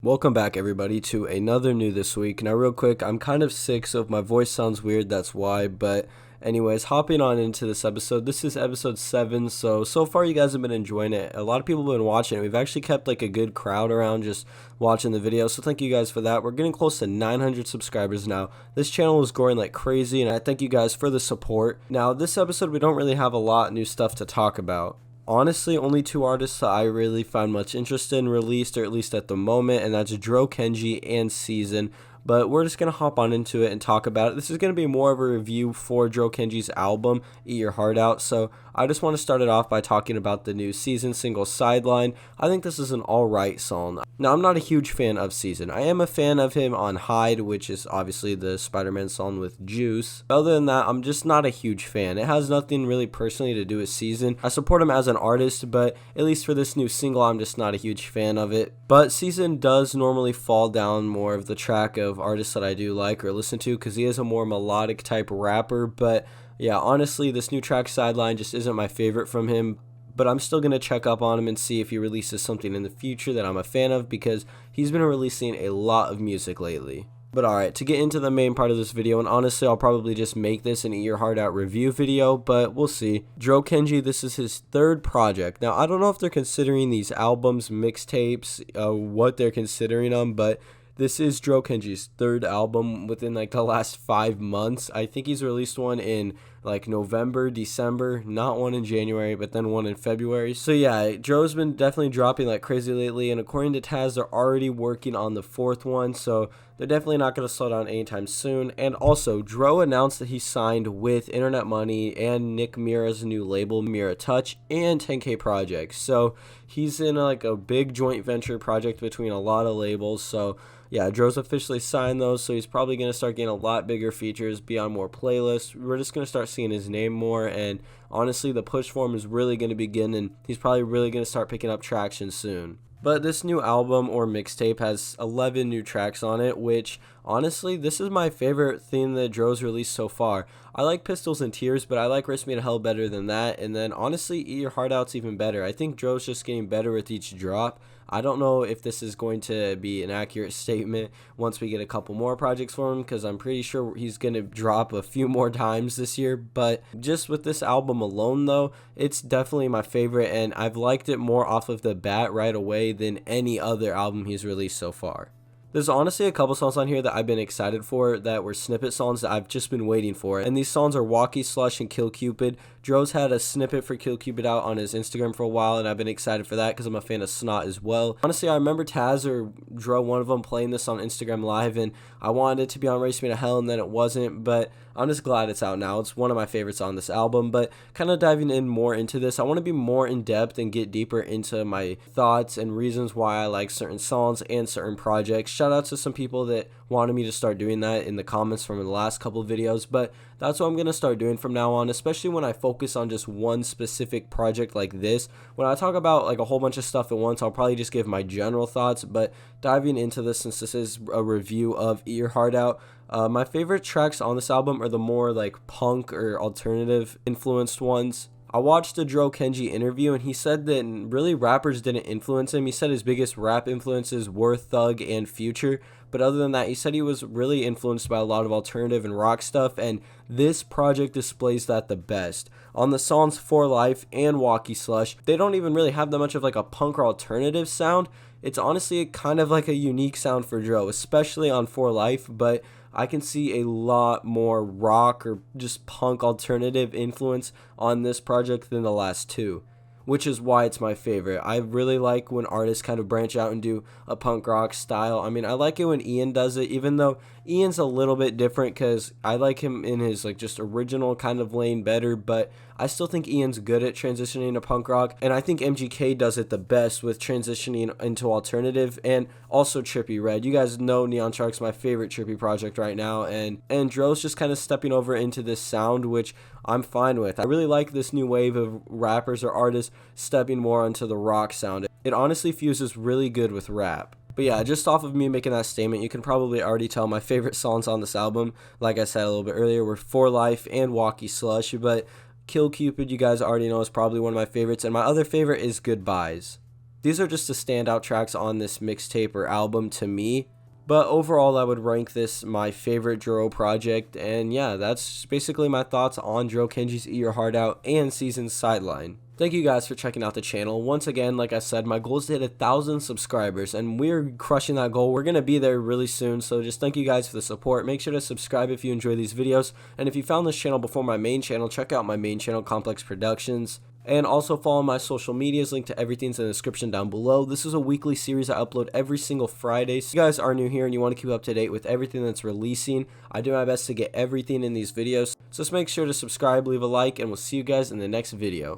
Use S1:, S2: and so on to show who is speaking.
S1: Welcome back everybody to another new this week. Now real quick, I'm kind of sick, so if my voice sounds weird, that's why, but anyways, hopping on into this episode. This is episode 7, so far you guys have been enjoying it. A lot of people have been watching it. We've actually kept like a good crowd around just watching the video, so thank you guys for that. We're getting close to 900 subscribers now. This channel is growing like crazy, and I thank you guys for the support. Now this episode, we don't really have a lot new stuff to talk about. Honestly, only 2 artists that I really find much interest in released, or at least at the moment, and that's Dro Kenji and Seezyn. But we're just going to hop on into it and talk about it. This is going to be more of a review for Dro Kenji's album, Eat Your Heart Out. So I just want to start it off by talking about the new Seezyn single, Sideline. I think this is an alright song. Now, I'm not a huge fan of Seezyn. I am a fan of him on Hide, which is obviously the Spider-Man song with Juice. Other than that, I'm just not a huge fan. It has nothing really personally to do with Seezyn. I support him as an artist, but at least for this new single, I'm just not a huge fan of it. But Seezyn does normally fall down more of the track of artists that I do like or listen to, because he is a more melodic type rapper. But yeah, honestly, this new track Sideline just isn't my favorite from him. But I'm still going to check up on him and see if he releases something in the future that I'm a fan of, because he's been releasing a lot of music lately. But alright, to get into the main part of this video, and honestly I'll probably just make this an Eat Your Heart Out review video, but we'll see. Dro Kenji, this is his 3rd project. Now I don't know if they're considering these albums, mixtapes, what they're considering them, but this is Dro Kenji's 3rd album within like the last 5 months. I think he's released one in like November, December, not one in January, but then one in February. So yeah, Dro's been definitely dropping like crazy lately, and according to Taz, they're already working on the 4th one, so they're definitely not going to slow down anytime soon. And also, Dro announced that he signed with Internet Money and Nick Mira's new label, Mira Touch, and 10K Projects. So he's in like a big joint venture project between a lot of labels. So yeah, Dro's officially signed those, so he's probably going to start getting a lot bigger features, be on more playlists. We're just going to start seeing his name more, and honestly, the push for him is really going to begin, and he's probably really going to start picking up traction soon. But this new album or mixtape has 11 new tracks on it, which honestly, this is my favorite thing that Dro's released so far. I like Pistols and Tears, but I like Risk Me to Hell better than that. And then honestly, Eat Your Heart Out's even better. I think Dro's just getting better with each drop. I don't know if this is going to be an accurate statement once we get a couple more projects for him, because I'm pretty sure he's going to drop a few more times this year. But just with this album alone, though, it's definitely my favorite, and I've liked it more off of the bat right away than any other album he's released so far. There's honestly a couple songs on here that I've been excited for that were snippet songs that I've just been waiting for. And these songs are Walkie Slush and Kill Cupid. Dro's had a snippet for Kill Cupid out on his Instagram for a while, and I've been excited for that because I'm a fan of Snot as well. Honestly, I remember Taz or Dro, one of them, playing this on Instagram Live, and I wanted it to be on Race Me to Hell, and then it wasn't, but I'm just glad it's out now. It's one of my favorites on this album. But kind of diving in more into this, I want to be more in depth and get deeper into my thoughts and reasons why I like certain songs and certain projects. Shout out to some people that wanted me to start doing that in the comments from the last couple of videos, but that's what I'm going to start doing from now on, especially when I focus on just one specific project like this. When I talk about like a whole bunch of stuff at once, I'll probably just give my general thoughts, but diving into this, since this is a review of Eat Your Heart Out, my favorite tracks on this album are the more like punk or alternative influenced ones. I watched a Dro Kenji interview, and he said that really rappers didn't influence him. He said his biggest rap influences were Thug and Future, but other than that, he said he was really influenced by a lot of alternative and rock stuff, and this project displays that the best. On the songs For Life and Walkie Slush, they don't even really have that much of like a punk or alternative sound. It's honestly kind of like a unique sound for Dro, especially on For Life, but I can see a lot more rock or just punk alternative influence on this project than the last 2, which is why it's my favorite. I really like when artists kind of branch out and do a punk rock style. I mean, I like it when Ian does it, even though Ian's a little bit different because I like him in his like just original kind of lane better, but I still think Ian's good at transitioning to punk rock, and I think MGK does it the best with transitioning into alternative, and also Trippie Redd. You guys know Neon Shark's my favorite Trippie project right now, and Dro's just kind of stepping over into this sound, which I'm fine with. I really like this new wave of rappers or artists stepping more onto the rock sound. It honestly fuses really good with rap. But yeah, just off of me making that statement, you can probably already tell my favorite songs on this album, like I said a little bit earlier, were For Life and Walkie Slush, but Kill Cupid, you guys already know, is probably one of my favorites, and my other favorite is Goodbyes. These are just the standout tracks on this mixtape or album to me. But overall, I would rank this my favorite Dro project. And yeah, that's basically my thoughts on Dro Kenji's Eat Your Heart Out and Seezyn's Sideline. Thank you guys for checking out the channel. Once again, like I said, my goal is to hit 1,000 subscribers, and we're crushing that goal. We're going to be there really soon, so just thank you guys for the support. Make sure to subscribe if you enjoy these videos, and if you found this channel before my main channel, check out my main channel, Complex Productions. And also follow my social medias, link to everything's in the description down below. This is a weekly series I upload every single Friday. So if you guys are new here and you want to keep up to date with everything that's releasing, I do my best to get everything in these videos. So just make sure to subscribe, leave a like, and we'll see you guys in the next video.